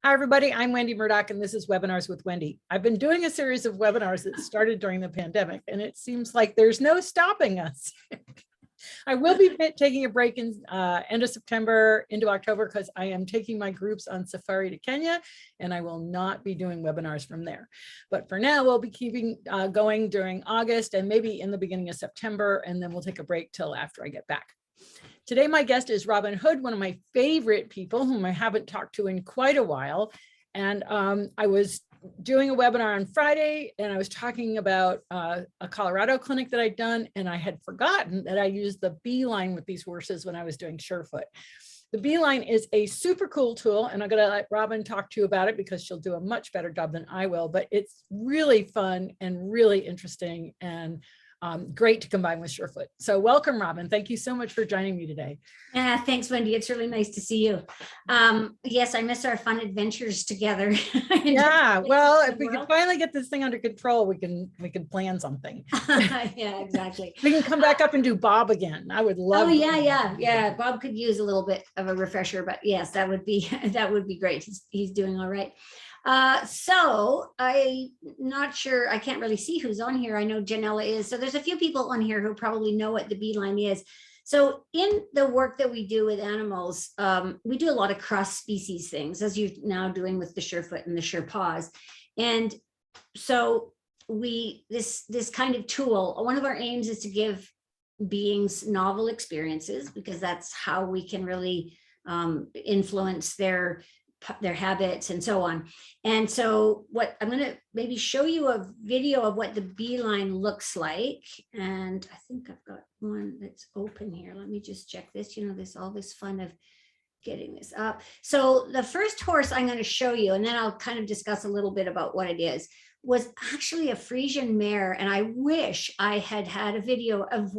Hi, everybody. I'm Wendy Murdoch, and this is Webinars with Wendy. I've been doing a series of webinars that started during the pandemic, and it seems like there's no stopping us. I will be taking a break in end of September into October because I am taking my groups on safari to Kenya, and I will not be doing webinars from there. But for now, we'll be keeping going during August and maybe in the beginning of September, and then we'll take a break till after I get back. Today, my guest is Robyn Hood, one of my favorite people whom I haven't talked to in quite a while. And I was doing a webinar on Friday, and I was talking about a Colorado clinic that I'd done, and I had forgotten that I used the BeeLine with these horses when I was doing Surefoot. The BeeLine is a super cool tool, and I'm going to let Robyn talk to you about it because she'll do a much better job than I will, but it's really fun and really interesting and great to combine with Surefoot. So welcome, Robyn. Thank you so much for joining me today. Thanks, Wendy. It's really nice to see you. Yes, I miss our fun adventures together. Yeah, well, if we can finally get this thing under control, we can plan something. Yeah, exactly. We can come back up and do Bob again. I would love. Oh yeah. Bob could use a little bit of a refresher, but yes, that would be great. He's doing all right. So I'm not sure, I can't really see who's on here. I know Janella is. So there's a few people on here who probably know what the BeeLine is. So in the work that we do with animals, we do a lot of cross species things, as you're now doing with the Surefoot and the Surepaws. And so this kind of tool, one of our aims is to give beings novel experiences, because that's how we can really influence their habits and so on. And so what I'm going to maybe show you a video of what the BeeLine looks like. And I think I've got one that's open here. Let me just check this, there's all this fun of getting this up. So the first horse I'm going to show you, and then I'll kind of discuss a little bit about what it is, was actually a Frisian mare. And I wish I had had a video of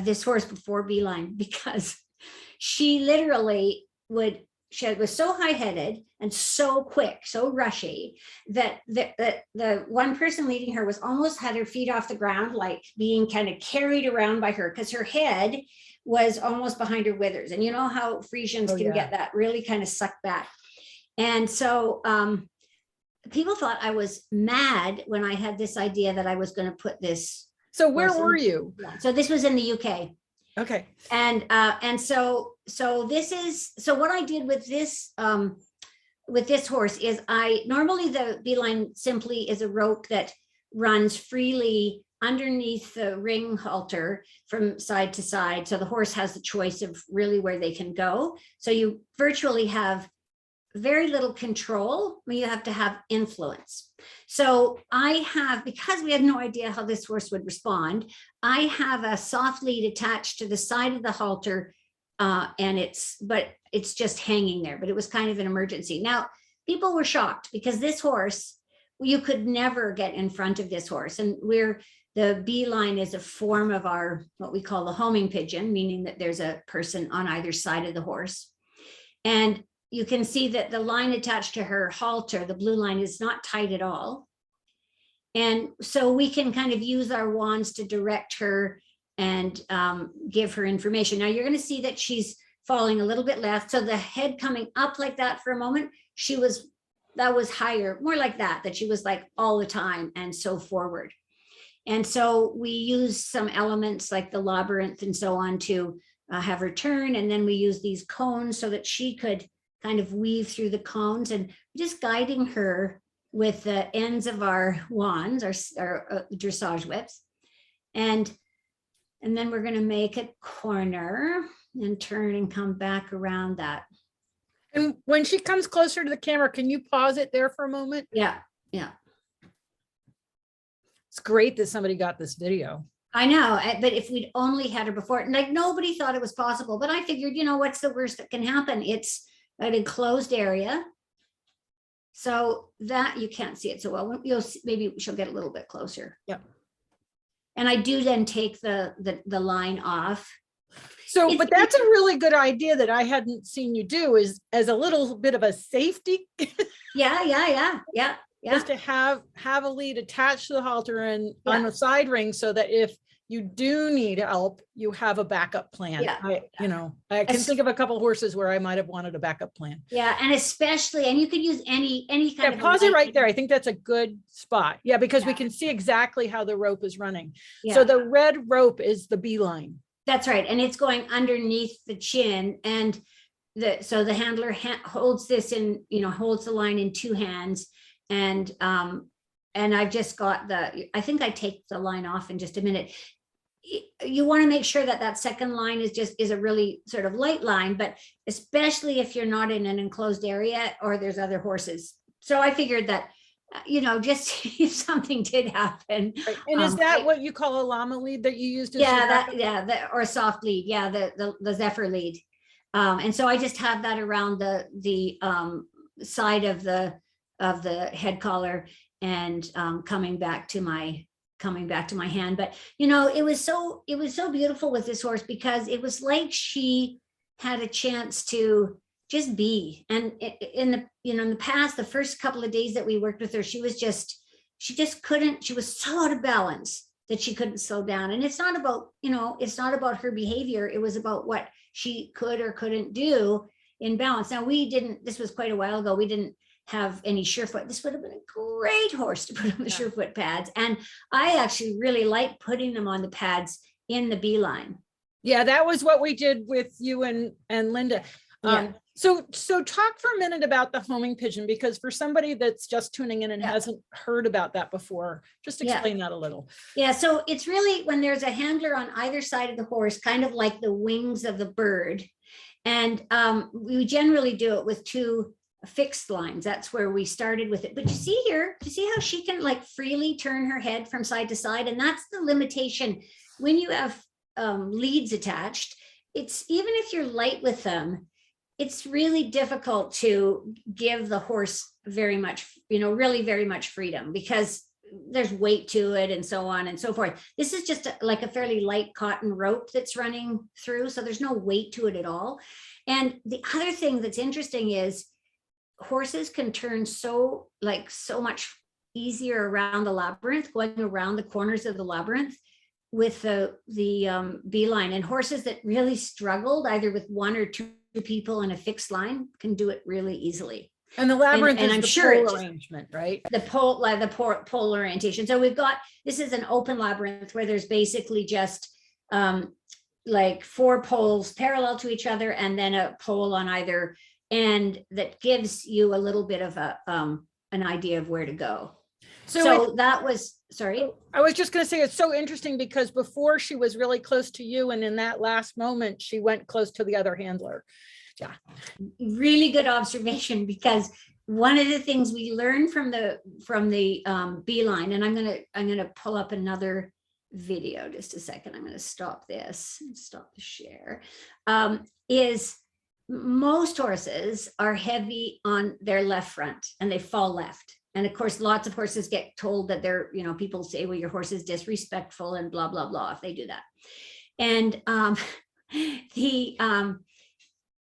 this horse before BeeLine, because she literally she was so high-headed and so quick, so rushy, that the one person leading her was almost had her feet off the ground, like being kind of carried around by her, because her head was almost behind her withers. And you know how Frisians can get that really kind of sucked back. And so people thought I was mad when I had this idea that I was going to put this. So where were you? So this was in the UK. Okay. And so what I did with this horse is normally the BeeLine simply is a rope that runs freely underneath the ring halter from side to side. So the horse has the choice of really where they can go. So you virtually have very little control, but you have to have influence. So because we had no idea how this horse would respond, I have a soft lead attached to the side of the halter, and it's just hanging there, but it was kind of an emergency. Now, people were shocked because this horse, you could never get in front of this horse. And the BeeLine is a form of what we call the homing pigeon, meaning that there's a person on either side of the horse. And you can see that the line attached to her halter, the blue line, is not tight at all. And so we can kind of use our wands to direct her and give her information. Now you're going to see that she's falling a little bit left. So the head coming up like that for a moment, that was higher, more like that she was like all the time and so forward. And so we use some elements like the labyrinth and so on to have her turn. And then we use these cones so that she could kind of weave through the cones, and just guiding her with the ends of our wands, our dressage whips. And then we're going to make a corner and turn and come back around that. And when she comes closer to the camera, can you pause it there for a moment? Yeah. It's great that somebody got this video. I know, but if we'd only had her before, like nobody thought it was possible, but I figured, what's the worst that can happen? It's an enclosed area. So that you can't see it so well. You'll see, maybe she'll get a little bit closer. Yep. And I do then take the line off. So, but that's a really good idea that I hadn't seen you do, is as a little bit of a safety. Yeah. Just to have a lead attached to the halter and on the side ring, so that if you do need help, you have a backup plan. Yeah. I can think of a couple horses where I might have wanted a backup plan. Yeah, and especially, and you could use any kind of Pause it right there. I think that's a good spot. Yeah, because we can see exactly how the rope is running. So the red rope is the BeeLine. That's right, and it's going underneath the chin, and so the handler holds this in, holds the line in two hands, and I've just got I think I take the line off in just a minute. You want to make sure that second line is a really sort of light line, but especially if you're not in an enclosed area or there's other horses. So I figured that, just if something did happen. Right. And is that what you call a llama lead that you used? Or a soft lead. Yeah. The Zephyr lead. And so I just have that around the side of the head collar, and coming back to my hand. But it was so beautiful with this horse, because it was like she had a chance to just be. And in the past, the first couple of days that we worked with her, she just couldn't, she was so out of balance that she couldn't slow down. And it's not about her behavior. It was about what she could or couldn't do in balance. Now, this was quite a while ago, we didn't have any surefoot. This would have been a great horse to put on the surefoot pads. And I actually really like putting them on the pads in the BeeLine. Yeah, that was what we did with you and Linda. So talk for a minute about the homing pigeon, because for somebody that's just tuning in and hasn't heard about that before, just explain that a little. Yeah, so it's really when there's a handler on either side of the horse, kind of like the wings of the bird. And we generally do it with two fixed lines. That's where we started with it. But you see how she can like freely turn her head from side to side? And that's the limitation when you have leads attached. It's, even if you're light with them, it's really difficult to give the horse very much, really very much freedom, because there's weight to it and so on and so forth. This is just like a fairly light cotton rope that's running through, so there's no weight to it at all. And the other thing that's interesting is horses can turn so much easier around the labyrinth, going around the corners of the labyrinth with the BeeLine. And horses that really struggled either with one or two people in a fixed line can do it really easily. And the labyrinth and is I'm the sure pole arrangement, right? The pole orientation. So this is an open labyrinth where there's basically just like 4 poles parallel to each other, and then a pole on either end that gives you a little bit of an idea of where to go. So that was, sorry. I was just going to say, it's so interesting because before she was really close to you, and in that last moment, she went close to the other handler. Yeah. Really good observation, because one of the things we learned from the BeeLine, and I'm gonna pull up another video, just a second. I'm going to stop this and stop the share. Is most horses are heavy on their left front and they fall left. And of course, lots of horses get told that they're, people say, well, your horse is disrespectful and blah, blah, blah, if they do that. And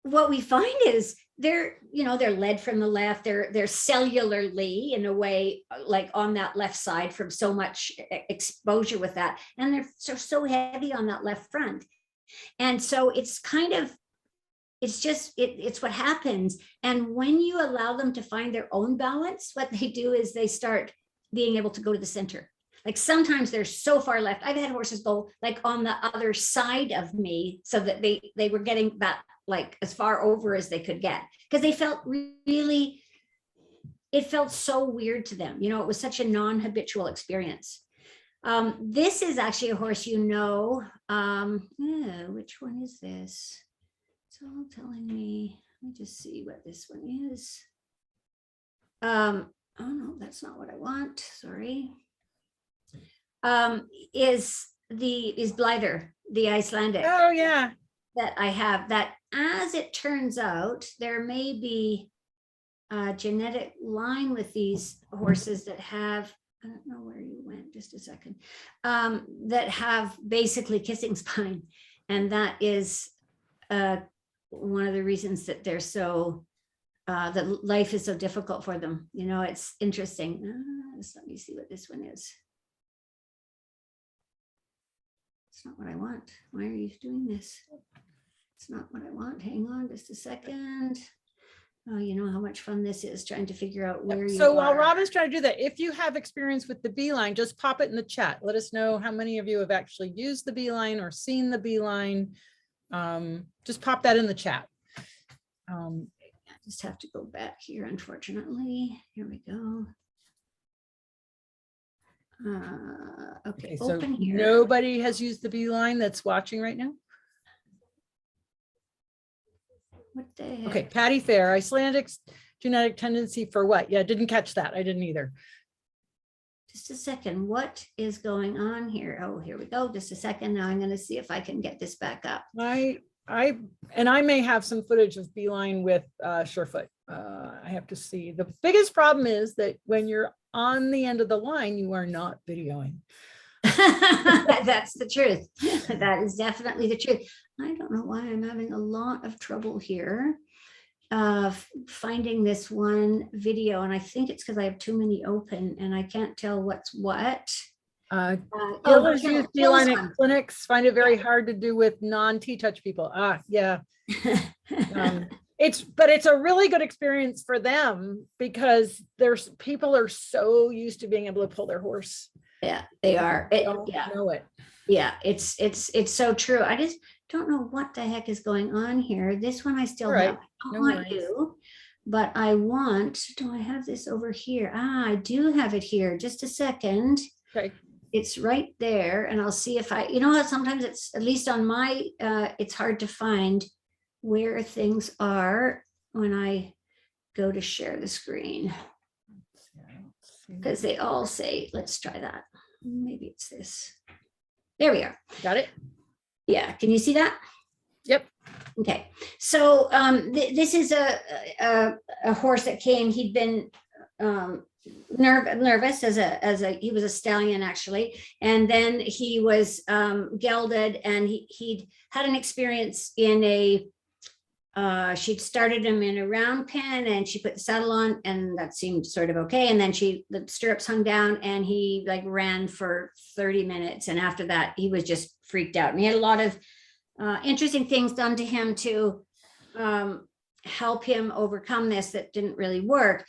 what we find is they're led from the left, they're cellularly in a way, like on that left side from so much exposure with that. And they're so heavy on that left front. And so it's kind of, it's what happens. And when you allow them to find their own balance, what they do is they start being able to go to the center. Like sometimes they're so far left. I've had horses go like on the other side of me so that they were getting that like as far over as they could get, because they felt really, it felt so weird to them. It was such a non-habitual experience. This is actually a horse, which one is this? It's all telling me, let me just see what this one is. Oh no, that's not what I want, sorry. Is Blyther, the Icelandic. Oh yeah. That I have, that as it turns out, there may be a genetic line with these horses that have, I don't know where you went, just a second, that have basically kissing spine. And that is one of the reasons that they're so, that life is so difficult for them. It's interesting. Let me see what this one is. It's not what I want. Why are you doing this? It's not what I want. Hang on just a second. Oh, you know how much fun this is trying to figure out where you So while are. Robyn's trying to do that, if you have experience with the BeeLine, just pop it in the chat. Let us know how many of you have actually used the BeeLine or seen the BeeLine. Just pop that in the chat. I just have to go back here, unfortunately. Here we go. Okay, So open here. nobody has used the BeeLine that's watching right now. What the heck? Okay, Patty Fair, Icelandic genetic tendency for what? Yeah, didn't catch that. I didn't either. Just a second. What is going on here? Oh, here we go. Just a second. Now I'm going to see if I can get this back up. I may have some footage of BeeLine with Surefoot. I have to see. The biggest problem is that when you're on the end of the line, you are not videoing. That's the truth. That is definitely the truth. I don't know why I'm having a lot of trouble here finding this one video, and I think it's because I have too many open and I can't tell what's what. Dealers use BeeLine at clinics, find it very hard to do with non-TTouch people. Yeah. It's a really good experience for them because people are so used to being able to pull their horse. Yeah, they are. Know it. Yeah, it's so true. I just don't know what the heck is going on here. This one I still have. I don't want you, but I want, do I have this over here? I do have it here. Just a second. Okay. It's right there. And I'll see if you know how sometimes it's, at least on my, it's hard to find where things are when I go to share the screen. Because they all say, let's try that. Maybe it's this. There we are. Got it? Yeah. Can you see that? Yep. Okay. So this is a horse that came. He'd been nervous he was a stallion actually, and then he was gelded, and he'd had an experience in a she'd started him in a round pen, and she put the saddle on, and that seemed sort of okay. And then the stirrups hung down, and he like ran for 30 minutes. And after that, he was just freaked out. And he had a lot of interesting things done to him to help him overcome this that didn't really work.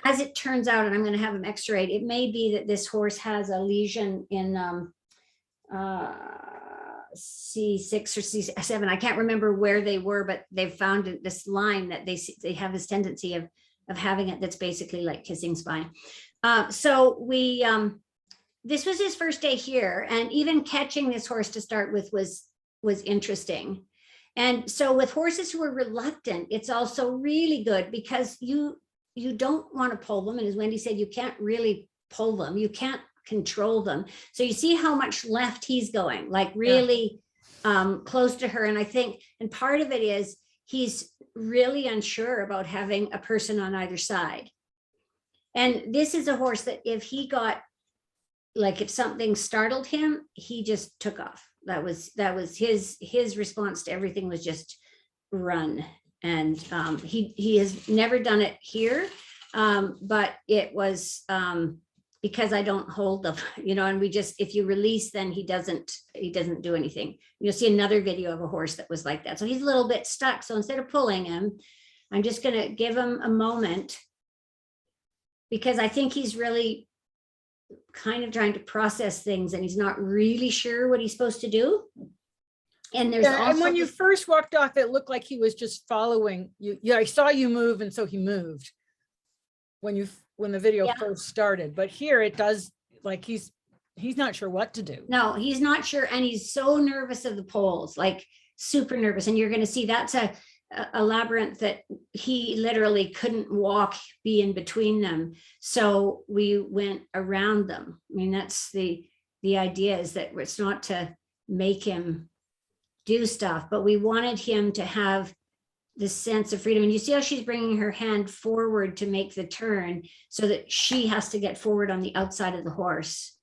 As it turns out, and I'm going to have him x-rayed, it may be that this horse has a lesion in C6 or C7. I can't remember where they were, but they've found this line that they have this tendency of having it that's basically like kissing spine. So we this was his first day here, and even catching this horse to start with was interesting. And so with horses who are reluctant, it's also really good because you don't want to pull them, and as Wendy said, you can't really pull them. You can't control them. So you see how much left he's going, like really close to her. And I think, and part of it is he's really unsure about having a person on either side. And this is a horse that if he got, like if something startled him, he just took off. That was his response to everything was just run. And he has never done it here, but it was because I don't hold them, and we just, if you release, then he doesn't do anything. You'll see another video of a horse that was like that. So he's a little bit stuck. So instead of pulling him, I'm just going to give him a moment, because I think he's really kind of trying to process things, and he's not really sure what he's supposed to do. And there's also, and when you first walked off, it looked like he was just following you. Yeah, I saw you move, and so he moved when the video first started. But here it does, like he's not sure what to do. No, he's not sure, and he's so nervous of the poles, like super nervous. And you're going to see that's a labyrinth that he literally couldn't be in between them. So we went around them. I mean, that's the idea, is that it's not to make him do stuff, but we wanted him to have this sense of freedom. And you see how she's bringing her hand forward to make the turn so that she has to get forward on the outside of the horse.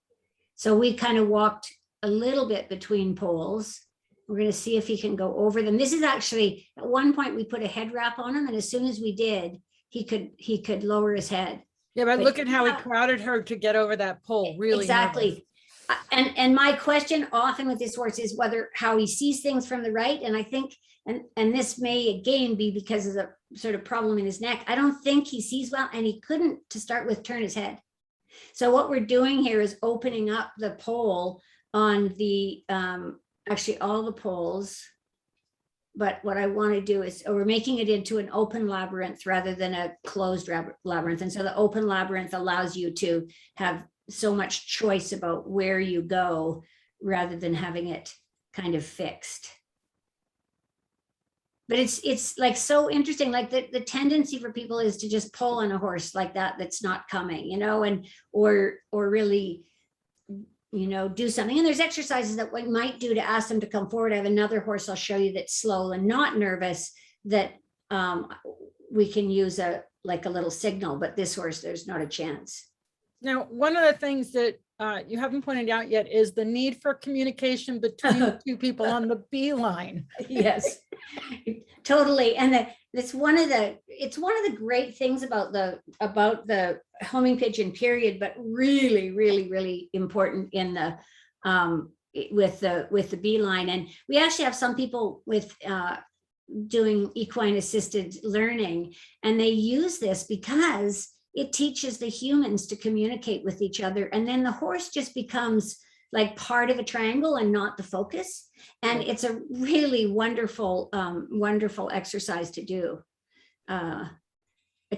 So we kind of walked a little bit between poles. We're going to see if he can go over them. This is actually, at one point we put a head wrap on him, and as soon as we did, he could lower his head. Yeah, but look at how he crowded her to get over that pole. Really exactly. nervous. And my question often with this horse is whether how he sees things from the right. And I think, and this may again be because of the sort of problem in his neck. I don't think he sees well, and he couldn't, to start with, turn his head. So what we're doing here is opening up the pole on the, actually all the poles. But what I want to do is, we're making it into an open labyrinth rather than a closed labyrinth. And so the open labyrinth allows you to have so much choice about where you go rather than having it kind of fixed. But it's like so interesting, like the tendency for people is to just pull on a horse like that that's not coming, you know, and or really, you know, do something. And there's exercises that we might do to ask them to come forward. I have another horse I'll show you that's slow and not nervous that we can use like a little signal, but this horse, there's not a chance. Now, one of the things that you haven't pointed out yet is the need for communication between the two people on the BeeLine. Yes, totally. And it's one of the great things about the homing pigeon period, but really, really, really important in the with the BeeLine. And we actually have some people with doing equine-assisted learning, and they use this because it teaches the humans to communicate with each other. And then the horse just becomes like part of a triangle and not the focus. And it's a really wonderful, wonderful exercise to do. I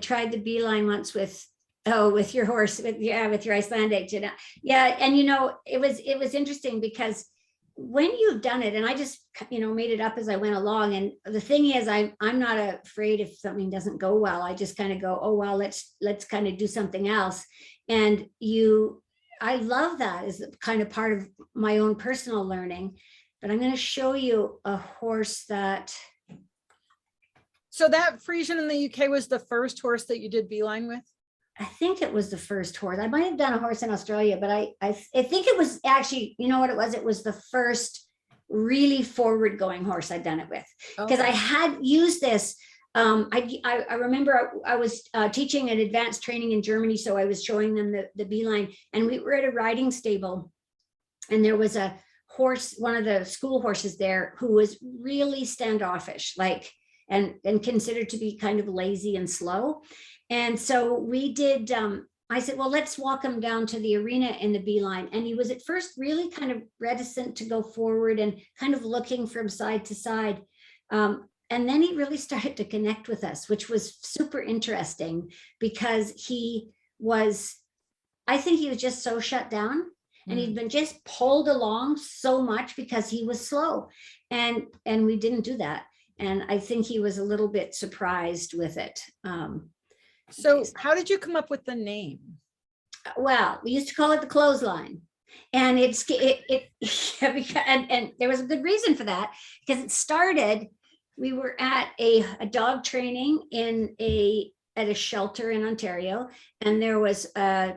tried the BeeLine once with your horse, with your Icelandic, you know. Yeah, and you know, it was interesting because when you've done it, and I just, you know, made it up as I went along. And the thing is, I'm not afraid if something doesn't go well. I just kind of go, oh, well, let's kind of do something else. And I love that as kind of part of my own personal learning. But I'm going to show you a horse that. So that Frisian in the UK was the first horse that you did BeeLine with? I think it was the first horse. I might have done a horse in Australia, but I think it was actually, you know what it was? It was the first really forward going horse I'd done it with, because I had used this. I remember I was teaching an advanced training in Germany. So I was showing them the BeeLine, and we were at a riding stable, and there was a horse, one of the school horses there, who was really standoffish, like, and considered to be kind of lazy and slow. And so we did, I said, well, let's walk him down to the arena in the BeeLine. And he was at first really kind of reticent to go forward and kind of looking from side to side. And then he really started to connect with us, which was super interesting because I think he was just so shut down, and he'd been just pulled along so much because he was slow, and we didn't do that. And I think he was a little bit surprised with it. So how did you come up with the name? Well, we used to call it the clothesline, and and there was a good reason for that, because it started, we were at a dog training at a shelter in Ontario, and there was a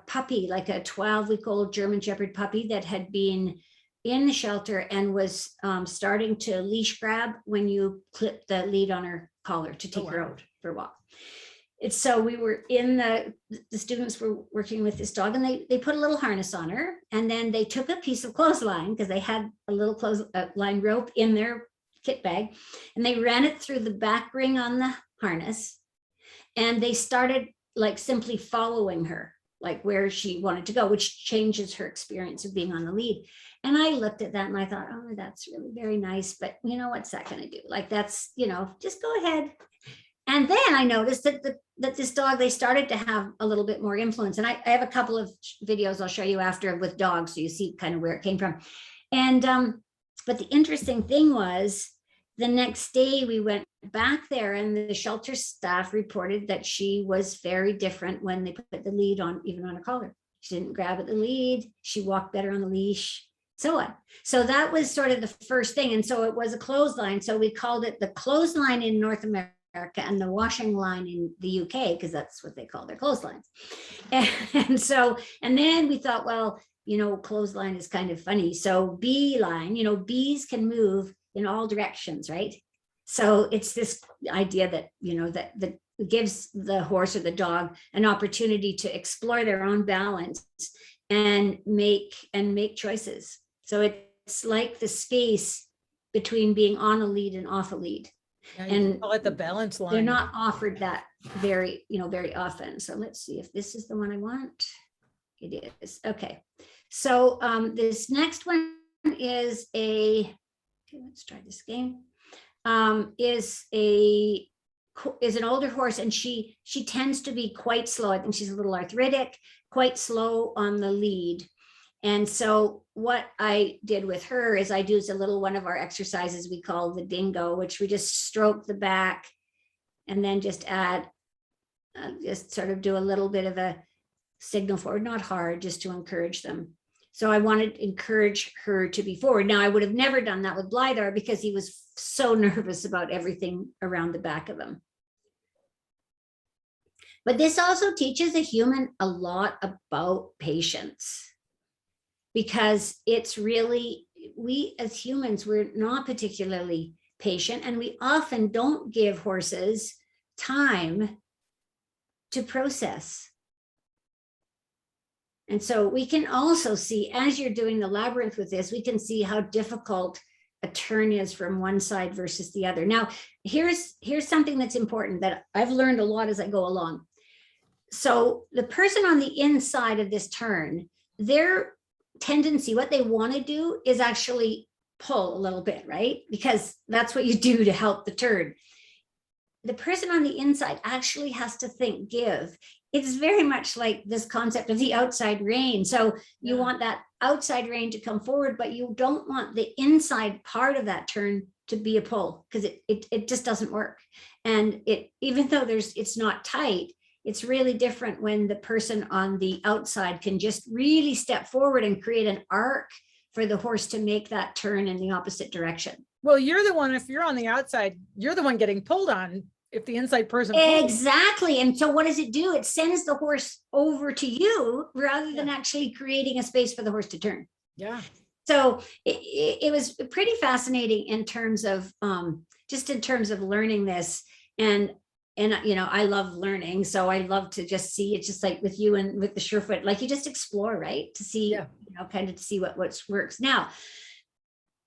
puppy, like a 12-week-old German Shepherd puppy that had been in the shelter and was starting to leash grab when you clip the lead on her collar to take her out for a walk. It's so we were in the students were working with this dog, and they put a little harness on her, and then they took a piece of clothesline, because they had a little clothesline rope in their kit bag, and they ran it through the back ring on the harness, and they started like simply following her, like where she wanted to go, which changes her experience of being on the lead. And I looked at that and I thought, oh, that's really very nice, but you know, what's that going to do? Like, that's, you know, just go ahead. And then I noticed that this dog, they started to have a little bit more influence. And I have a couple of videos I'll show you after with dogs, so you see kind of where it came from. And but the interesting thing was, the next day we went back there, and the shelter staff reported that she was very different when they put the lead on, even on her collar. She didn't grab at the lead. She walked better on the leash, so on. So that was sort of the first thing. And so it was a clothesline. So we called it the clothesline in North America and the washing line in the UK, because that's what they call their clotheslines. And so, and then we thought, well, you know, clothesline is kind of funny. So BeeLine, you know, bees can move in all directions, right? So it's this idea that, you know, that gives the horse or the dog an opportunity to explore their own balance and make choices. So it's like the space between being on a lead and off a lead. Yeah, And call it the balance line. they're not offered that very often. So let's see if this is the one I want. It is. Okay. So this next one is let's try this game. Is an older horse, and she tends to be quite slow. I think she's a little arthritic, quite slow on the lead. And so what I did with her is I used a little one of our exercises we call the dingo, which we just stroke the back and then just add, just sort of do a little bit of a signal forward, not hard, just to encourage them. So I wanted to encourage her to be forward. Now I would have never done that with Blithar because he was so nervous about everything around the back of him. But this also teaches a human a lot about patience, because it's really, we as humans, we're not particularly patient, and we often don't give horses time to process. And so we can also see, as you're doing the labyrinth with this, we can see how difficult a turn is from one side versus the other. Now, here's something that's important that I've learned a lot as I go along. So the person on the inside of this turn, their tendency, what they want to do is actually pull a little bit, right? Because that's what you do to help the turn. The person on the inside actually has to think give. It's very much like this concept of the outside rein. So you want that outside rein to come forward, but you don't want the inside part of that turn to be a pull, because it just doesn't work. And even though it's not tight, it's really different when the person on the outside can just really step forward and create an arc for the horse to make that turn in the opposite direction. Well, you're the one, if you're on the outside, you're the one getting pulled on if the inside person pulls. Exactly. And so what does it do? It sends the horse over to you rather than actually creating a space for the horse to turn. Yeah. So it was pretty fascinating in terms of just in terms of learning this. And I love learning, so I love to just see. It's just like with you and with the Surefoot, like you just explore, right, to see, kind of to see what works. Now,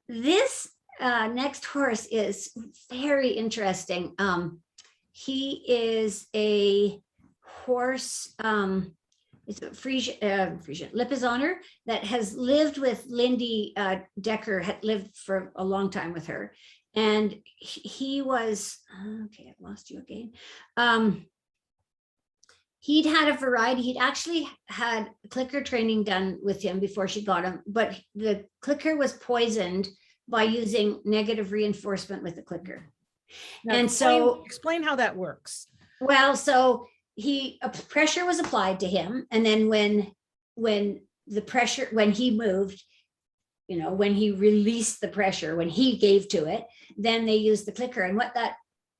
this next horse is very interesting. He is a horse. It's a Frisian Lipizzaner that has lived with Lindy Decker. Had lived for a long time with her. And he was, okay, I've lost you again. He'd had a variety. He'd actually had clicker training done with him before she got him, but the clicker was poisoned by using negative reinforcement with the clicker. Now, and so explain how that works. Well, so pressure was applied to him. And then when he moved, when he released the pressure, when he gave to it, then they used the clicker. And what that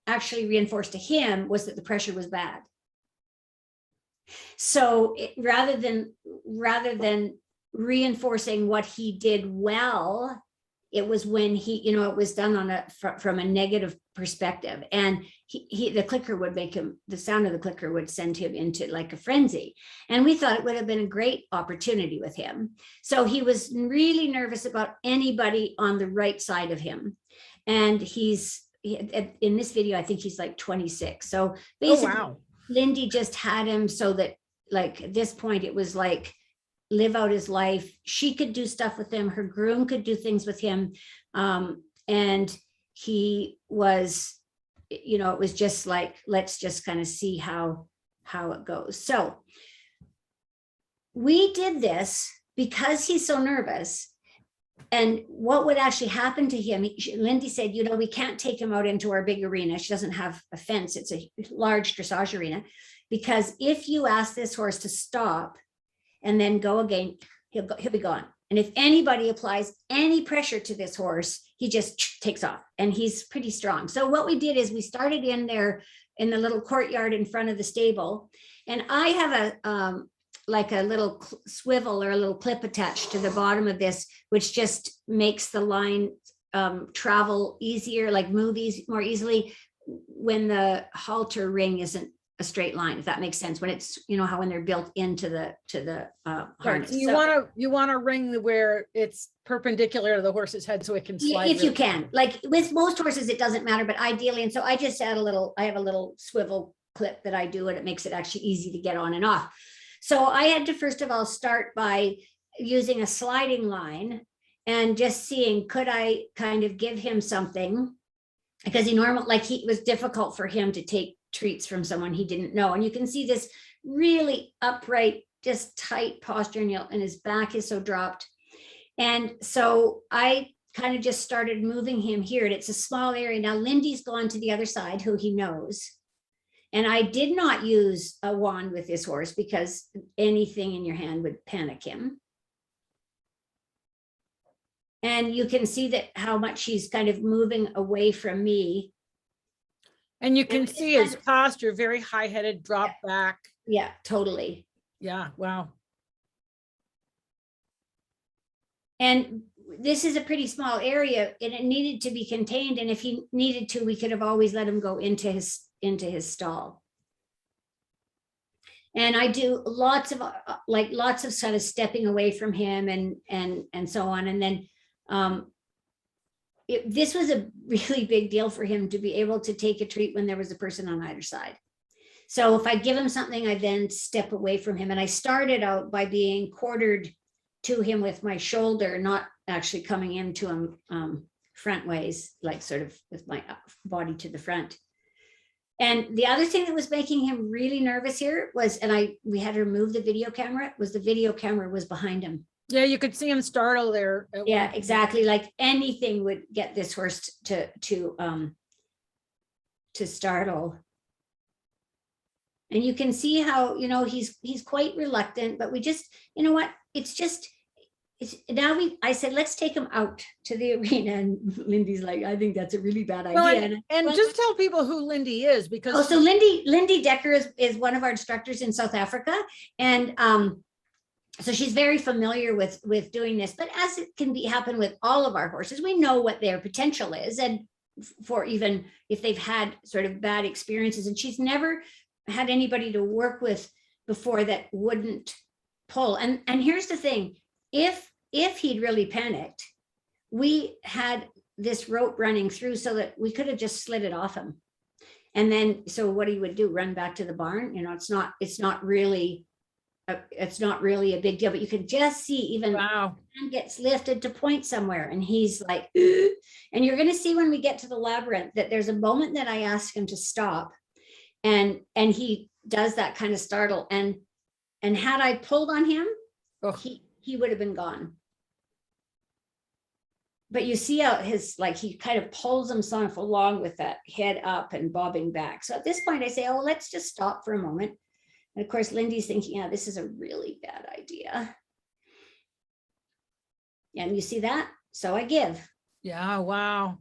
actually reinforced to him was that the pressure was bad. So rather than reinforcing what he did well, it was when it was done from a negative perspective. And the clicker would make him, the sound of the clicker would send him into like a frenzy. And we thought it would have been a great opportunity with him. So he was really nervous about anybody on the right side of him. And in this video, I think he's like 26. So basically, Lindy just had him so that like at this point, it was like, live out his life. She could do stuff with him. Her groom could do things with him. And he was, it was just like, let's just kind of see how it goes. So we did this because he's so nervous. And what would actually happen to him, Lindy said, we can't take him out into our big arena. She doesn't have a fence. It's a large dressage arena, because if you ask this horse to stop and then go again, he'll be gone. And if anybody applies any pressure to this horse, he just takes off, and he's pretty strong. So what we did is we started in there in the little courtyard in front of the stable. And I have like a little swivel or a little clip attached to the bottom of this, which just makes the line travel easier, like move more easily when the halter ring isn't a straight line, if that makes sense, when it's, you know, how when they're built into the Right. harness. So So you want to ring where it's perpendicular to the horse's head so it can slide. if you really can, like with most horses, it doesn't matter, but ideally, and so I just add I have a little swivel clip that I do, and it makes it actually easy to get on and off. So I had to first of all start by using a sliding line and just seeing, could I kind of give him something, because it was difficult for him to take treats from someone he didn't know. And you can see this really upright, just tight posture, and his back is so dropped. And so I kind of just started moving him here, and it's a small area. Now Lindy's gone to the other side, who he knows. And I did not use a wand with this horse because anything in your hand would panic him. And you can see that how much he's kind of moving away from me. And you can see his posture, very high-headed, drop back. Yeah, totally. Yeah, wow. And this is a pretty small area, and it needed to be contained. And if he needed to, we could have always let him go into his stall. And I do lots of sort of stepping away from him and so on. And then this was a really big deal for him to be able to take a treat when there was a person on either side. So if I give him something, I then step away from him. And I started out by being quartered to him with my shoulder, not actually coming into him front ways, like sort of with my body to the front. And the other thing that was making him really nervous here was, we had to remove the video camera, was the video camera was behind him. Yeah, you could see him startle there. Yeah, exactly. Like anything would get this horse to startle. And you can see how, you know, he's quite reluctant, but we just, you know what, I said, let's take him out to the arena. And Lindy's like, I think that's a really bad idea. Well, and just tell people who Lindy is, because so Lindy Decker is one of our instructors in South Africa. And so she's very familiar with doing this, but as it can happen with all of our horses, we know what their potential is. And for even if they've had sort of bad experiences, and she's never had anybody to work with before that wouldn't pull. And here's the thing, if he'd really panicked, we had this rope running through so that we could have just slid it off him. And then, so what he would do, run back to the barn. You know, it's not really a big deal, but you can just see even wow, hand gets lifted to point somewhere, and he's like, ugh. And you're going to see when we get to the labyrinth that there's a moment that I ask him to stop, and he does that kind of startle, and had I pulled on him, he would have been gone. But you see how he kind of pulls himself along with that head up and bobbing back. So at this point I say, oh, let's just stop for a moment. And of course, Lindy's thinking, yeah, this is a really bad idea. And you see that? So I give. yeah, wow.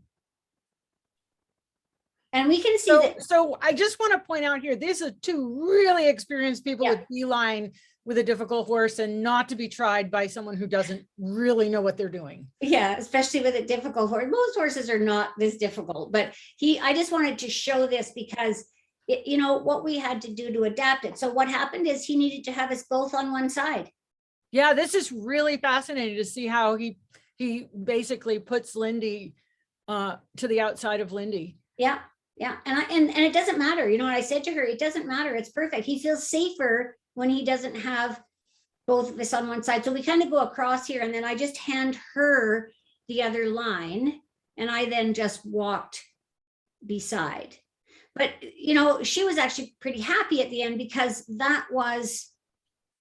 And we can see that. So I just want to point out here, these are two really experienced people with BeeLine with a difficult horse, and not to be tried by someone who doesn't really know what they're doing. Yeah, especially with a difficult horse. Most horses are not this difficult, but I just wanted to show this because you know what we had to do to adapt it. So what happened is he needed to have us both on one side. Yeah, this is really fascinating to see how he basically puts Lindy to the outside of Lindy. Yeah. Yeah. And it doesn't matter. You know what I said to her? It doesn't matter. It's perfect. He feels safer when he doesn't have both of us on one side. So we kind of go across here, and then I just hand her the other line, and I then just walked beside. But, you know, she was actually pretty happy at the end, because that was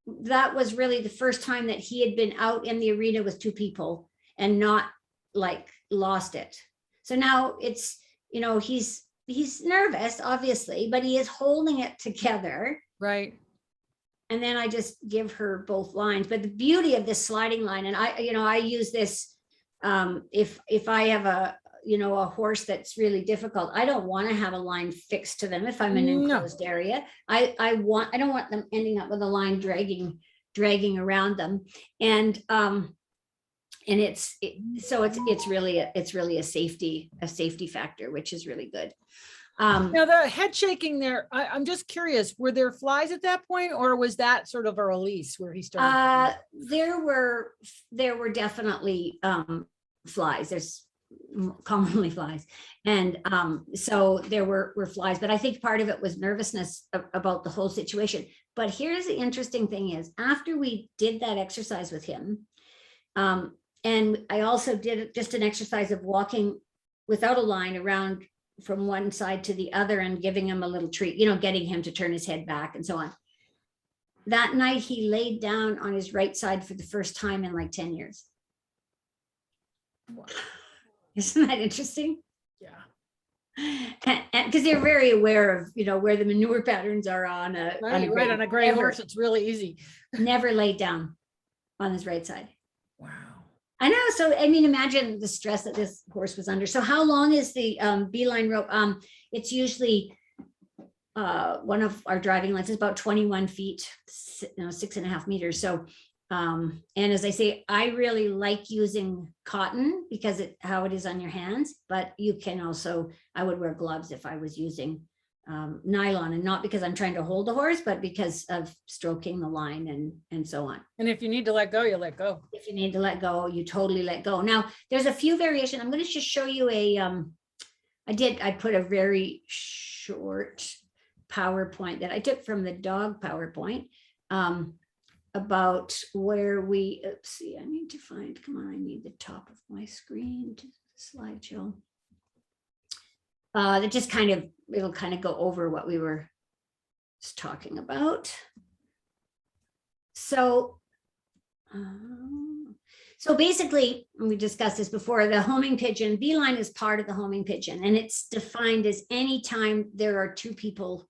really the first time that he had been out in the arena with two people and not like lost it. So now it's, you know, he's nervous, obviously, but he is holding it together. Right. And then I just give her both lines. But the beauty of this sliding line, and I use this if I have a horse that's really difficult, I don't want to have a line fixed to them if I'm in an enclosed area. I don't want them ending up with a line dragging around them. And it's really a safety factor, which is really good. Now the head shaking there, I'm just curious, were there flies at that point, or was that sort of a release where he started? There were definitely flies. There's commonly flies, and so there were flies. But I think part of it was nervousness about the whole situation. But here's the interesting thing: is after we did that exercise with him, and I also did just an exercise of walking without a line around from one side to the other and giving him a little treat, you know, getting him to turn his head back and so on. That night he laid down on his right side for the first time in like 10 years. Wow. Isn't that interesting? Yeah. And because they're very aware of, you know, where the manure patterns are on Right, on a gray horse, it's really easy. Never laid down on his right side. Wow. I know. So, I mean, imagine the stress that this horse was under. So how long is the BeeLine rope? It's usually one of our driving lines is about 21 feet, 6.5 meters. So, and as I say, I really like using cotton because how it is on your hands, but you can also, I would wear gloves if I was using nylon, and not because I'm trying to hold the horse, but because of stroking the line and so on. And if you need to let go, you let go. If you need to let go, you totally let go. Now there's a few variations. I'm going to just show you I put a very short PowerPoint that I took from the dog PowerPoint about where oops, see, I need to find, come on, I need the top of my screen to slideshow. That just it'll kind of go over what we were just talking about. So, basically, we discussed this before, the homing pigeon, BeeLine is part of the homing pigeon, and it's defined as any time there are two people,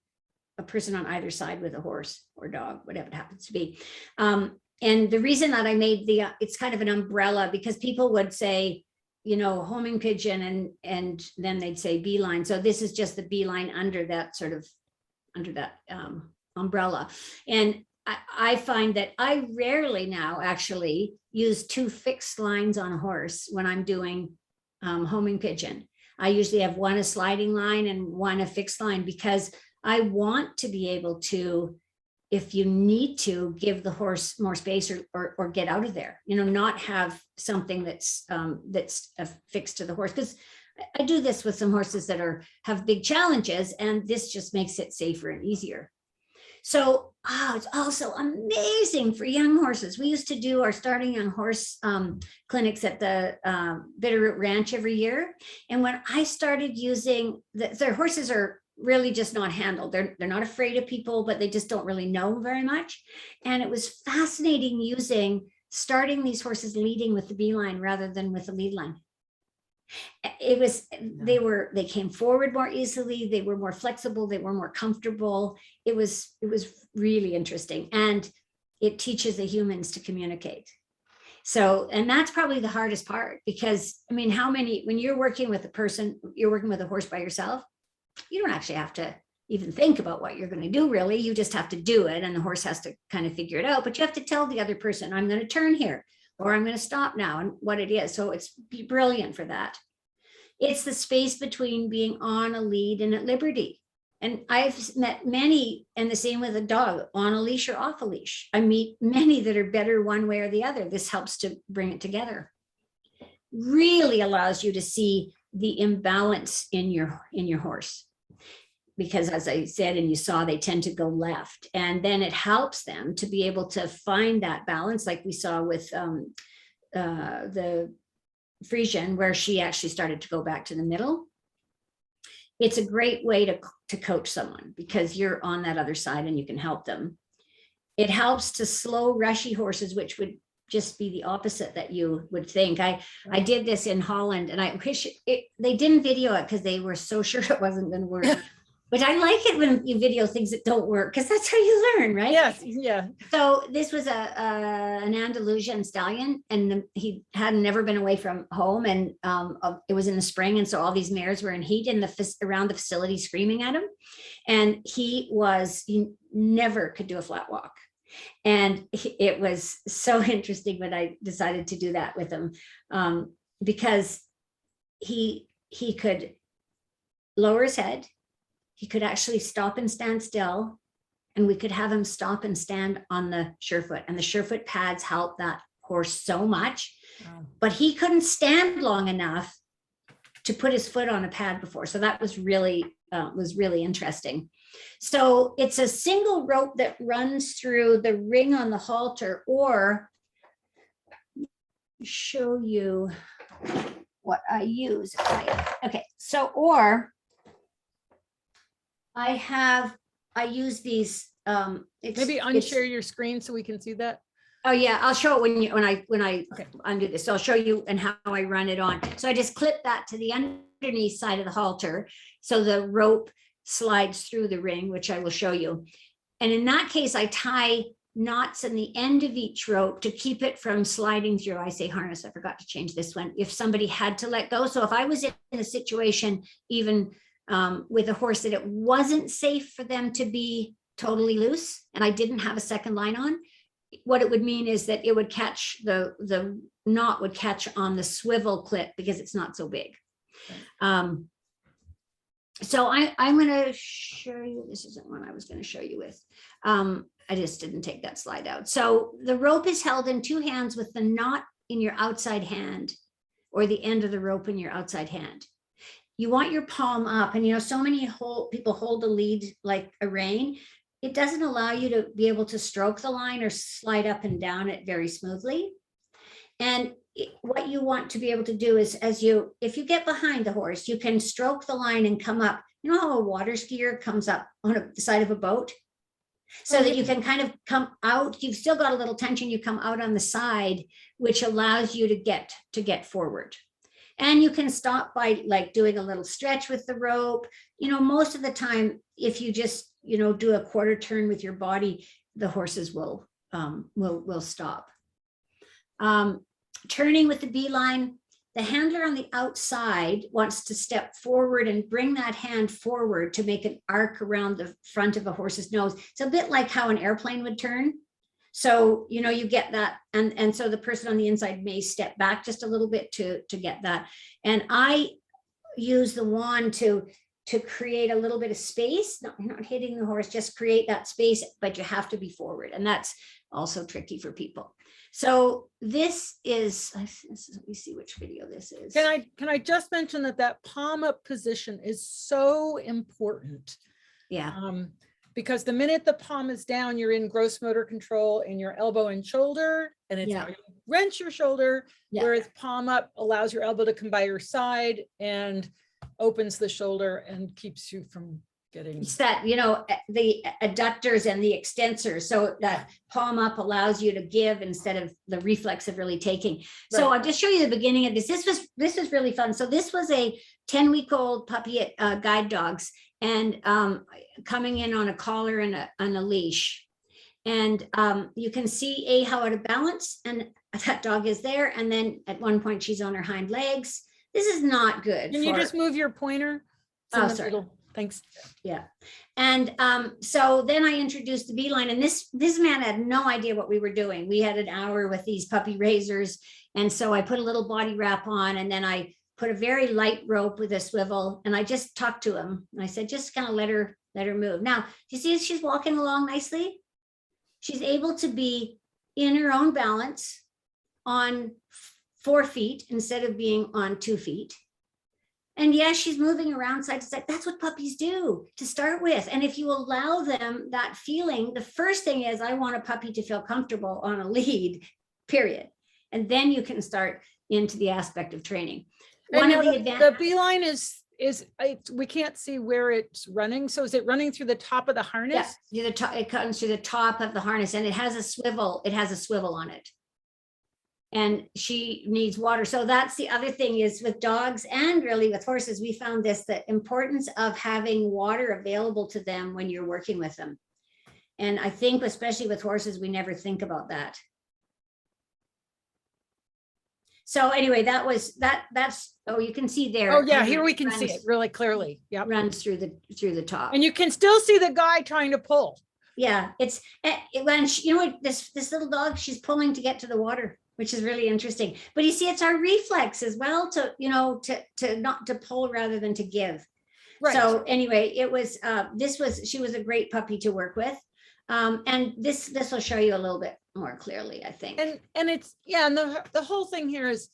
a person on either side with a horse or dog, whatever it happens to be. And the reason that I made it's kind of an umbrella, because people would say, you know, homing pigeon, and then they'd say BeeLine. So this is just the BeeLine under that umbrella. And I find that I rarely now actually use two fixed lines on a horse when I'm doing homing pigeon. I usually have one a sliding line and one a fixed line, because I want to be able to, if you need to, give the horse more space or get out of there, you know, not have something that's affixed to the horse. Because I do this with some horses that have big challenges, and this just makes it safer and easier. So it's also amazing for young horses. We used to do our starting young horse clinics at the Bitterroot Ranch every year. And when I started using, their horses are really just not handled. They're not afraid of people, but they just don't really know very much. And it was fascinating starting these horses leading with the BeeLine rather than with the lead line. It was, they came forward more easily. They were more flexible. They were more comfortable. It was really interesting. And it teaches the humans to communicate. So, and that's probably the hardest part, because I mean, when you're working with a person, you're working with a horse by yourself, you don't actually have to even think about what you're going to do, really. You just have to do it, and the horse has to kind of figure it out. But you have to tell the other person, I'm going to turn here, or I'm going to stop now, and what it is. So it's brilliant for that. It's the space between being on a lead and at liberty. And I've met many, and the same with a dog, on a leash or off a leash. I meet many that are better one way or the other. This helps to bring it together. Really allows you to see the imbalance in your horse, because as I said, and you saw, they tend to go left, and then it helps them to be able to find that balance, like we saw with the Frisian, where she actually started to go back to the middle. It's a great way to coach someone, because you're on that other side and you can help them. It helps to slow rushy horses, which would just be the opposite that you would think. I did this in Holland, and I wish they didn't video it because they were so sure it wasn't going to work. But I like it when you video things that don't work, because that's how you learn, right? Yes, yeah. So this was an Andalusian stallion, and he had never been away from home, and it was in the spring, and so all these mares were in heat around the facility screaming at him, and he never could do a flat walk. And it was so interesting when I decided to do that with him, because he could lower his head, he could actually stop and stand still, and we could have him stop and stand on the surefoot, and the surefoot pads help that horse so much. Wow. But he couldn't stand long enough to put his foot on a pad before. So that was really interesting. So it's a single rope that runs through the ring on the halter, or show you what I use. Okay, so, or I use these, Maybe unshare your screen so we can see that. Oh yeah, I'll show it when I Okay. undo this. So I'll show you and how I run it on. So I just clip that to the underneath side of the halter, so the rope slides through the ring, which I will show you. And in that case, I tie knots in the end of each rope to keep it from sliding through. I say harness, I forgot to change this one, if somebody had to let go. So if I was in a situation, even with a horse, that it wasn't safe for them to be totally loose, and I didn't have a second line on, what it would mean is that it would catch, the knot would catch on the swivel clip because it's not so big. So I'm going to show you, this isn't one I was going to show you with. I just didn't take that slide out. So the rope is held in two hands with the knot in your outside hand, or the end of the rope in your outside hand. You want your palm up, and so many people hold the lead like a rein. It doesn't allow you to be able to stroke the line or slide up and down it very smoothly. And what you want to be able to do is, if you get behind the horse, you can stroke the line and come up. You know how a water skier comes up on the side of a boat? So that you can kind of come out. You've still got a little tension. You come out on the side, which allows you to get forward. And you can stop by like doing a little stretch with the rope. Most of the time, if you just do a quarter turn with your body, the horses will stop. Turning with the BeeLine, the handler on the outside wants to step forward and bring that hand forward to make an arc around the front of a horse's nose. It's a bit like how an airplane would turn. So, you get that. And so the person on the inside may step back just a little bit to get that. And I use the wand to create a little bit of space, not hitting the horse, just create that space, but you have to be forward. And that's also tricky for people. So this is, let me see which video this is. Can I just mention that palm up position is so important. Yeah. Because the minute the palm is down, you're in gross motor control in your elbow and shoulder, and it's how you wrench your shoulder, whereas palm up allows your elbow to come by your side and opens the shoulder and keeps you from getting. It's that, the adductors and the extensors. So that palm up allows you to give instead of the reflex of really taking. Right. So I'll just show you the beginning of this. This was really fun. So this was a 10-week-old puppy at Guide Dogs, and coming in on a collar and a leash. And you can see how to balance, and that dog is there. And then at one point she's on her hind legs. This is not good. Can you just move your pointer? Oh, sorry. Thanks. Yeah. And so then I introduced the BeeLine, and this man had no idea what we were doing. We had an hour with these puppy raisers. And so I put a little body wrap on, and then I put a very light rope with a swivel, and I just talked to him. And I said, just kind of let her move. Now, you see, she's walking along nicely. She's able to be in her own balance on 4 feet instead of being on 2 feet. And yes, she's moving around side to side. That's what puppies do to start with. And if you allow them that feeling, the first thing is, I want a puppy to feel comfortable on a lead, period. And then you can start into the aspect of training. One of the BeeLine is we can't see where it's running. So is it running through the top of the harness? Yeah, it comes through the top of the harness, and it has a swivel. It has a swivel on it. And she needs water. So that's the other thing is with dogs and really with horses, we found the importance of having water available to them when you're working with them. And I think especially with horses, we never think about that. So anyway, that's, oh, you can see there. Oh yeah, here we can see it really clearly. Yeah. Runs through the top. And you can still see the guy trying to pull. Yeah, it's when this little dog, she's pulling to get to the water, which is really interesting. But you see, it's our reflex as well to not to pull rather than to give. Right. So anyway, it was, she was a great puppy to work with. And this will show you a little bit more clearly, I think. And it's, yeah, and the whole thing here is,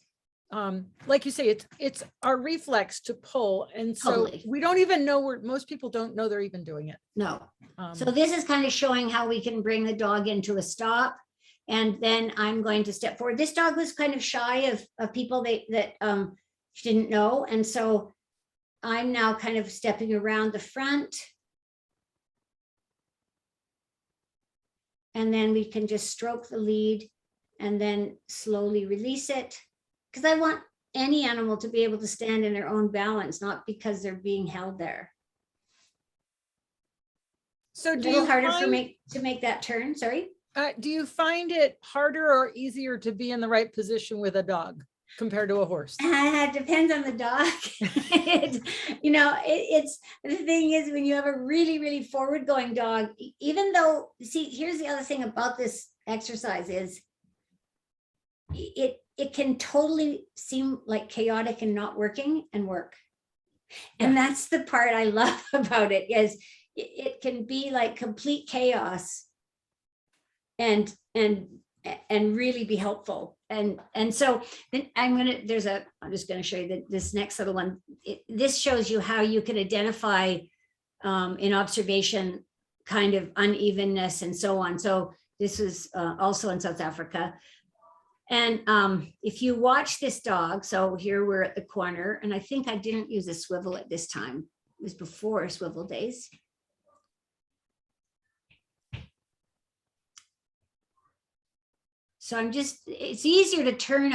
like you say, it's our reflex to pull. And so Totally. we don't even know most people don't know they're even doing it. No. So this is kind of showing how we can bring the dog into a stop. And then I'm going to step forward. This dog was kind of shy of people that she didn't know. And so I'm now kind of stepping around the front. And then we can just stroke the lead and then slowly release it. Because I want any animal to be able to stand in their own balance, not because they're being held there. So A little harder for me to make that turn, sorry. Do you find it harder or easier to be in the right position with a dog compared to a horse? It depends on the dog. It's the thing is when you have a really, really forward going dog, even though, see, here's the other thing about this exercise is it can totally seem like chaotic and not working and work. And that's the part I love about it is it can be like complete chaos and really be helpful. And so then I'm just going to show you this next little one. This shows you how you can identify in observation kind of unevenness and so on. So this is also in South Africa. And if you watch this dog, so here we're at the corner, and I think I didn't use a swivel at this time. It was before swivel days. So it's easier to turn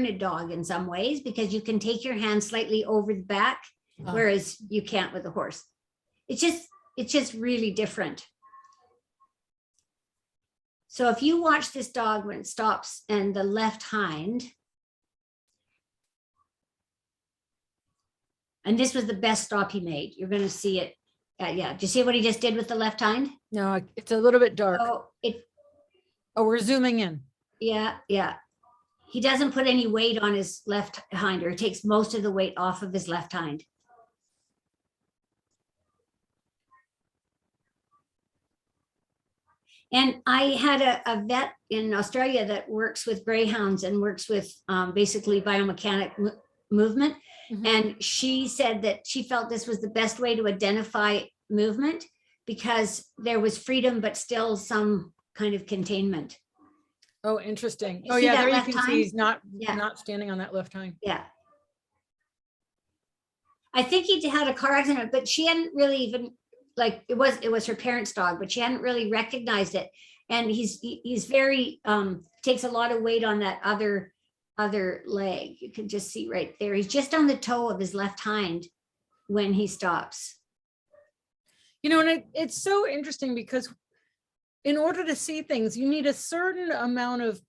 a dog in some ways because you can take your hand slightly over the back, whereas you can't with a horse. It's just really different. So if you watch this dog when it stops and the left hind, and this was the best stop he made. You're going to see it. Yeah. Do you see what he just did with the left hind? No, it's a little bit dark. Oh, we're zooming in. Yeah. He doesn't put any weight on his left hind, or it takes most of the weight off of his left hind. And I had a vet in Australia that works with greyhounds and works with basically biomechanic movement. Mm-hmm. And she said that she felt this was the best way to identify movement because there was freedom, but still some kind of containment. Oh, interesting. Oh yeah, there you can see he's not standing on that left hind. Yeah. I think he had a car accident, but she hadn't really even, like, it was her parents' dog, but she hadn't really recognized it. And he's very takes a lot of weight on that other leg. You can just see right there. He's just on the toe of his left hind when he stops. And it's so interesting because in order to see things, you need a certain amount of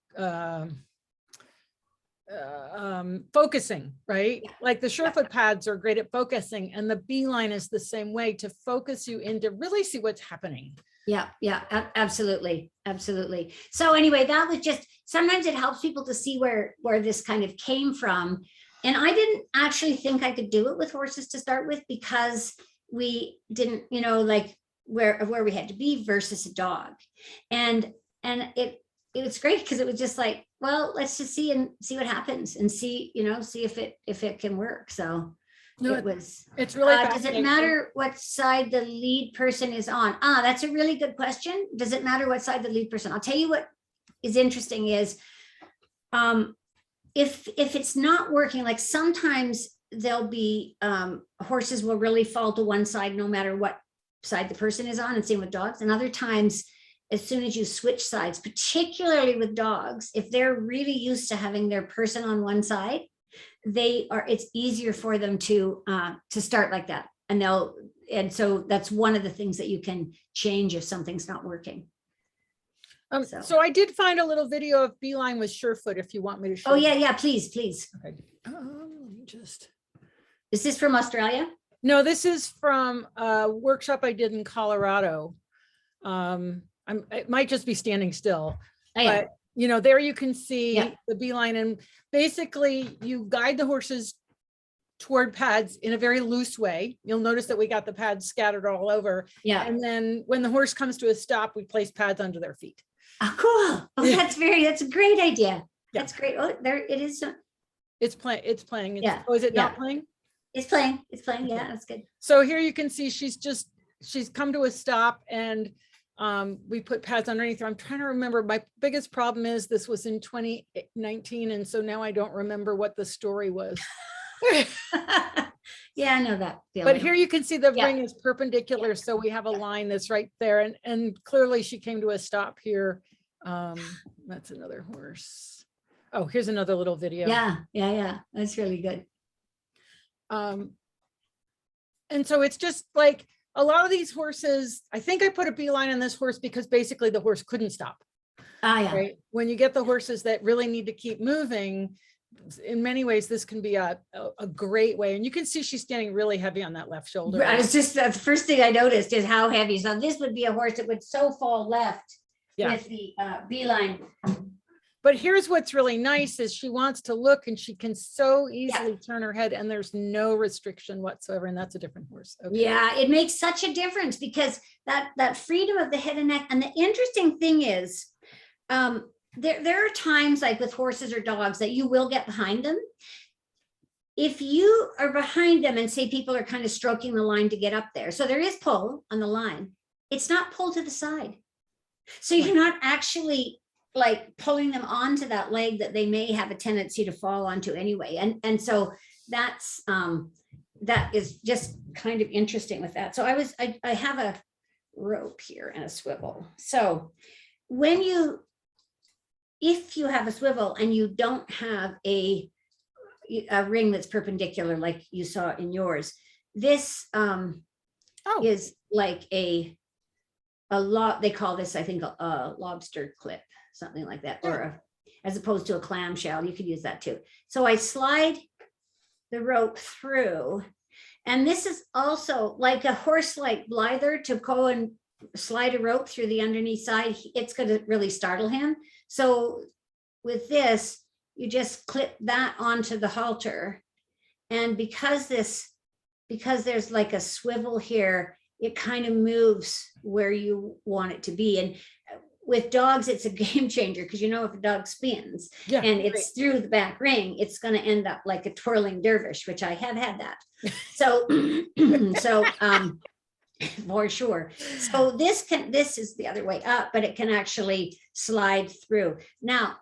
focusing, right? Yeah. Like the Surefoot pads are great at focusing, and the BeeLine is the same way to focus you in to really see what's happening. Yeah, absolutely. So anyway, that was just, sometimes it helps people to see where this kind of came from. And I didn't actually think I could do it with horses to start with because we didn't, like where we had to be versus a dog. And it was great because it was just like, well, let's just see what happens and see if it can work. So it's really does it matter what side the lead person is on? That's a really good question. Does it matter what side the lead person? I'll tell you what is interesting is if it's not working, like sometimes there'll be horses will really fall to one side no matter what side the person is on, and same with dogs. And other times, as soon as you switch sides, particularly with dogs, if they're really used to having their person on one side, it's easier for them to start like that. And so that's one of the things that you can change if something's not working. So I did find a little video of BeeLine with Surefoot if you want me to show. Oh yeah, please. Okay. Let me just. Is this from Australia? No, this is from a workshop I did in Colorado. It might just be standing still, but there you can see the BeeLine, and basically you guide the horses toward pads in a very loose way. You'll notice that we got the pads scattered all over. Yeah. And then when the horse comes to a stop, we place pads under their feet. Oh, cool. Oh, that's a great idea. Yeah. That's great. Oh, there it is. It's playing. It's playing. Yeah. Oh, is it Yeah. not playing? It's playing. It's playing. Okay. Yeah, that's good. So here you can see she's come to a stop, and we put pads underneath her. I'm trying to remember. My biggest problem is this was in 2019. And so now I don't remember what the story was. Yeah, I know that feeling. But here you can see the Yeah. ring is perpendicular. So we have a line that's right there. And clearly she came to a stop here. That's another horse. Oh, here's another little video. Yeah. That's really good. And so it's just like a lot of these horses, I think I put a beeline on this horse because basically the horse couldn't stop. Ah, yeah. Right? When you get the horses that really need to keep moving, in many ways, this can be a great way. And you can see she's standing really heavy on that left shoulder. That's the first thing I noticed is how heavy. So this would be a horse that would so fall left with the beeline. But here's what's really nice is she wants to look and she can so easily turn her head and there's no restriction whatsoever. And that's a different horse. Okay. Yeah, it makes such a difference because that freedom of the head and neck. And the interesting thing is, there are times like with horses or dogs that you will get behind them. If you are behind them and say people are kind of stroking the line to get up there, so there is pull on the line, it's not pull to the side. So you're not actually like pulling them onto that leg that they may have a tendency to fall onto anyway. And so that is just kind of interesting with that. So I have a rope here and a swivel. So if you have a swivel and you don't have a ring that's perpendicular like you saw in yours, this is like a lot. They call this, I think, a lobster clip, something like that, or as opposed to a clamshell. You could use that too. So I slide the rope through, and this is also like a horse like Blyther to go and slide a rope through the underneath side. It's going to really startle him. So with this, you just clip that onto the halter. And because there's like a swivel here, it kind of moves where you want it to be. And with dogs, it's a game changer because if a dog spins and it's through the back ring, it's going to end up like a twirling dervish, which I have had that. So, for sure. So this is the other way up, but it can actually slide through. Now,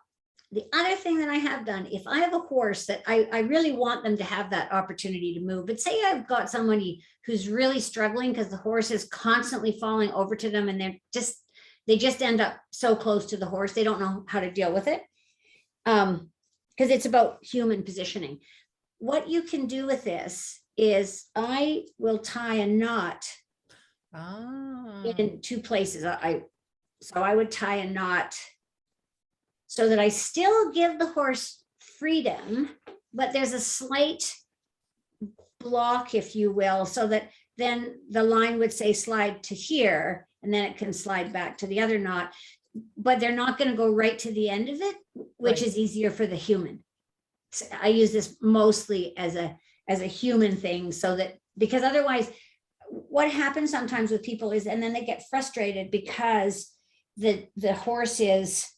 the other thing that I have done, if I have a horse that I really want them to have that opportunity to move, but say I've got somebody who's really struggling because the horse is constantly falling over to them and they just end up so close to the horse, they don't know how to deal with it. Because it's about human positioning. What you can do with this is I will tie a knot in two places. So I would tie a knot so that I still give the horse freedom, but there's a slight block, if you will, so that then the line would say slide to here, and then it can slide back to the other knot, but they're not going to go right to the end of it, which is easier for the human. So I use this mostly as a human thing, so that, because otherwise what happens sometimes with people is, and then they get frustrated because the horse is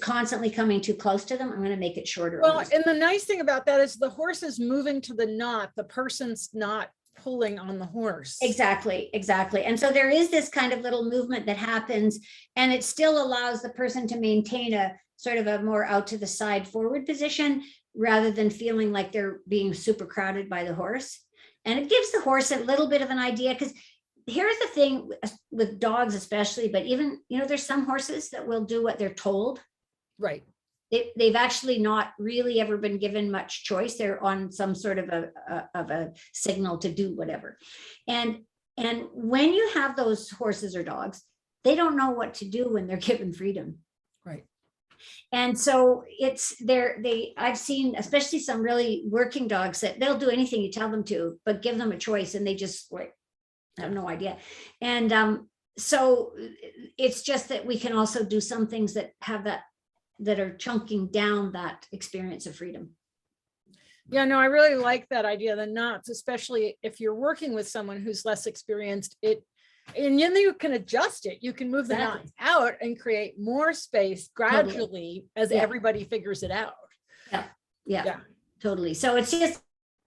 constantly coming too close to them. I'm going to make it shorter. Well, and the nice thing about that is the horse is moving to the knot. The person's not pulling on the horse. Exactly. And so there is this kind of little movement that happens, and it still allows the person to maintain a sort of a more out to the side forward position rather than feeling like they're being super crowded by the horse. And it gives the horse a little bit of an idea, because here's the thing with dogs especially, but even, there's some horses that will do what they're told. Right. They've actually not really ever been given much choice. They're on some sort of a signal to do whatever. And when you have those horses or dogs, they don't know what to do when they're given freedom. Right. And so I've seen, especially some really working dogs, that they'll do anything you tell them to, but give them a choice and they just have no idea. And so it's just that we can also do some things that have that are chunking down that experience of freedom. Yeah, no, I really like that idea, the knots, especially if you're working with someone who's less experienced. And then you can adjust it. You can move the Exactly. knots out and create more space gradually as Yeah. everybody figures it out. Yeah, yeah, Yeah. totally. So it's just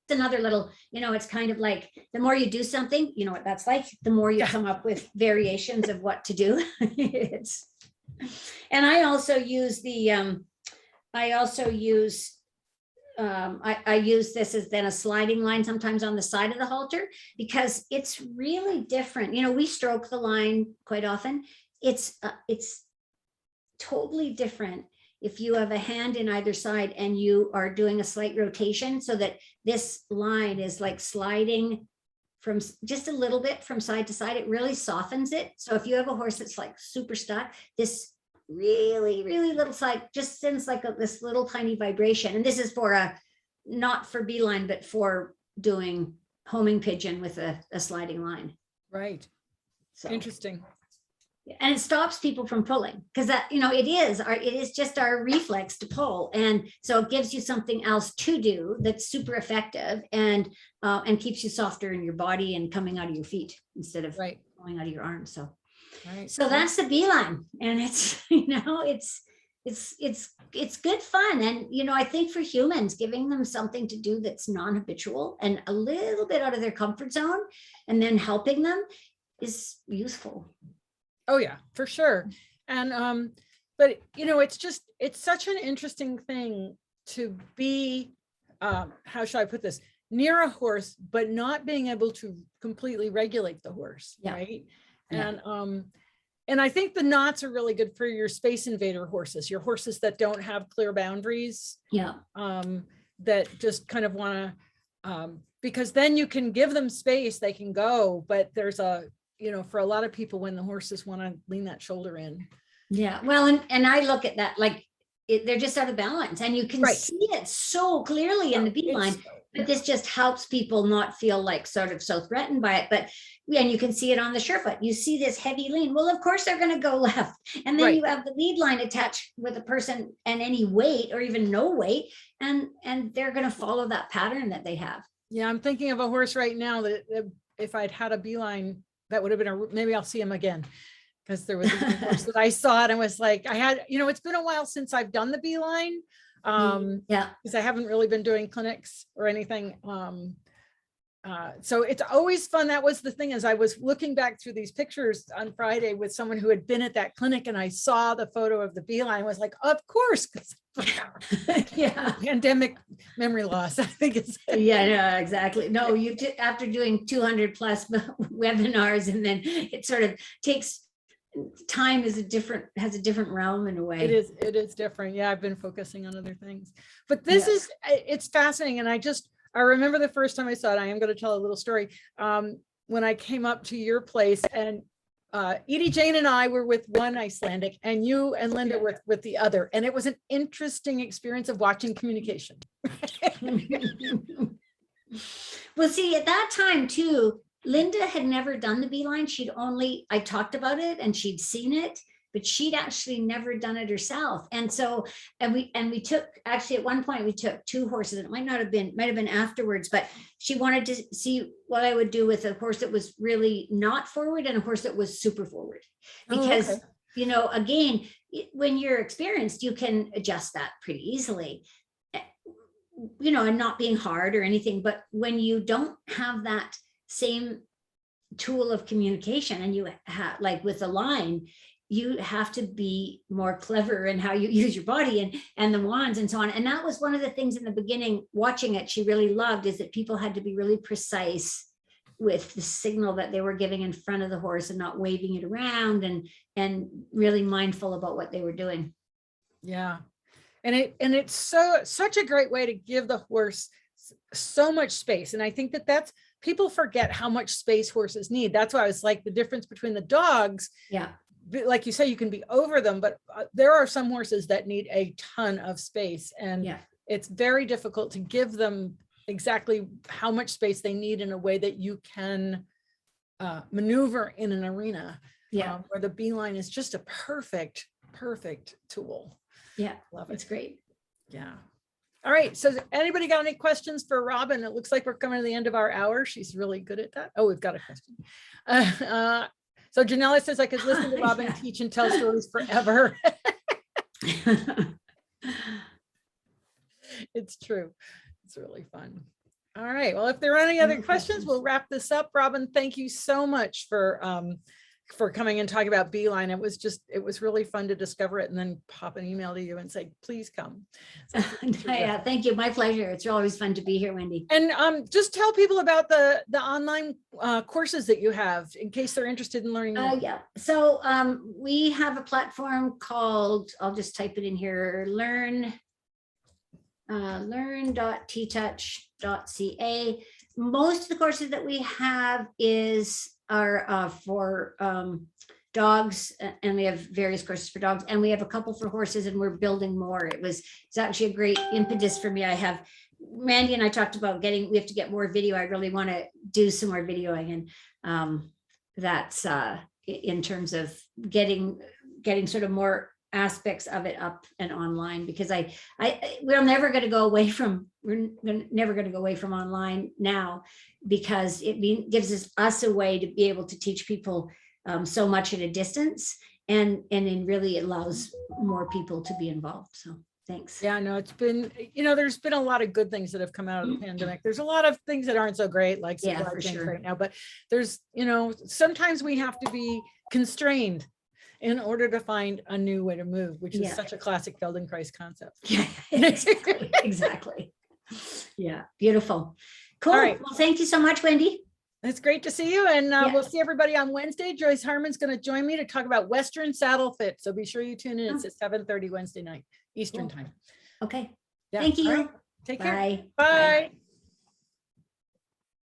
another little, it's kind of like the more you do something, you know what that's like, the more you come up with variations of what to do. And I also use I use this as then a sliding line sometimes on the side of the halter, because it's really different. We stroke the line quite often. It's totally different if you have a hand in either side and you are doing a slight rotation, so that this line is like sliding from just a little bit from side to side. It really softens it. So if you have a horse that's like super stuck, this really, really little slide just sends like this little tiny vibration. And this is for not for BeeLine, but for doing homing pigeon with a sliding line. Right. So Interesting. and it stops people from pulling, because that, it is just our reflex to pull. And so it gives you something else to do that's super effective, and keeps you softer in your body and coming out of your feet instead of Right. going out of your arms. So Right. so that's the BeeLine, and it's it's good fun. And I think for humans, giving them something to do that's non-habitual and a little bit out of their comfort zone, and then helping them is useful. Oh yeah, for sure. And but it's such an interesting thing to be, how should I put this, near a horse, but not being able to completely regulate the horse. Yeah. Right. Yeah. And I think the knots are really good for your space invader horses, your horses that don't have clear boundaries. Yeah. That just kind of want to, because then you can give them space, they can go, but there's for a lot of people, when the horses want to lean that shoulder in. Yeah. Well, and I look at that like they're just out of balance, and you can see it so clearly in the BeeLine. But this just helps people not feel like sort of so threatened by it. And you can see it on the surefoot. You see this heavy lean. Well, of course they're going to go left. And then you have the lead line attached with a person and any weight or even no weight, and they're going to follow that pattern that they have. Yeah, I'm thinking of a horse right now that if I'd had a BeeLine, that would have been maybe I'll see him again, because there was a horse that I saw it and was like, it's been a while since I've done the BeeLine. Because I haven't really been doing clinics or anything. So it's always fun. That was the thing, as I was looking back through these pictures on Friday with someone who had been at that clinic, and I saw the photo of the BeeLine, was like, of course. Yeah. Pandemic memory loss, I think it's. Yeah, exactly. No, after doing 200 plus webinars, and then it sort of takes time has a different realm in a way. It is different. Yeah, I've been focusing on other things, but this it's fascinating. And I remember the first time I saw it. I am going to tell a little story. When I came up to your place, and Edie Jane and I were with one Icelandic, and you and Linda were with the other, and it was an interesting experience of watching communication. Well, see, at that time too, Linda had never done the BeeLine. I talked about it and she'd seen it, but she'd actually never done it herself. And so, we took, actually at one point we took two horses, and it might have been afterwards, but she wanted to see what I would do with a horse that was really not forward and a horse that was super forward. Because, again, when you're experienced, you can adjust that pretty easily, and not being hard or anything. But when you don't have that same tool of communication, and you have, like with a line, you have to be more clever in how you use your body and the wands and so on. And that was one of the things in the beginning, watching it, she really loved, is that people had to be really precise with the signal that they were giving in front of the horse, and not waving it around, and really mindful about what they were doing. Yeah. And it's such a great way to give the horse so much space. And I think that's, people forget how much space horses need. That's why I was like, the difference between the dogs. Yeah. Like you say, you can be over them, but there are some horses that need a ton of space, and it's very difficult to give them exactly how much space they need in a way that you can maneuver in an arena. Where the BeeLine is just a perfect tool. Yeah, love it. It's great. Yeah. All right. So anybody got any questions for Robyn? It looks like we're coming to the end of our hour. She's really good at that. Oh, we've got a question. So Janella says I could listen to Robyn Yeah. teach and tell stories forever. It's true. It's really fun. All right. Well, if there are any other questions, we'll wrap this up. Robyn, thank you so much for coming and talking about BeeLine. It was really fun to discover it and then pop an email to you and say, please come. So Yeah, thank you. My pleasure. It's always fun to be here, Wendy. and just tell people about the online courses that you have in case they're interested in learning more. Yeah. So we have a platform called, I'll just type it in here, learn.ttouch.ca. Most of the courses that we have are for dogs, and we have various courses for dogs, and we have a couple for horses, and we're building more. It's actually a great impetus for me. I have Randy and I talked about we have to get more video. I really want to do some more videoing, and that's in terms of getting sort of more aspects of it up and online, because we're never going to go away from online now, because it gives us a way to be able to teach people so much at a distance, and it really allows more people to be involved. So thanks. Yeah, no, it's been, there's been a lot of good things that have come out of the pandemic. There's a lot of things that aren't so great, like Yeah, supply for chains sure. right now, but there's, sometimes we have to be constrained in order to find a new way to move, which is such a classic Feldenkrais concept. Yeah, exactly. Exactly. Yeah, beautiful. Cool. All right. Well, thank you so much, Wendy. It's great to see you, and Yeah. we'll see everybody on Wednesday. Joyce Harmon's going to join me to talk about Western saddle fit, so be sure you tune in. It's at 7:30 Wednesday night Eastern Cool. time. Okay. Yeah. Thank you. All right. Take care. Bye. Bye.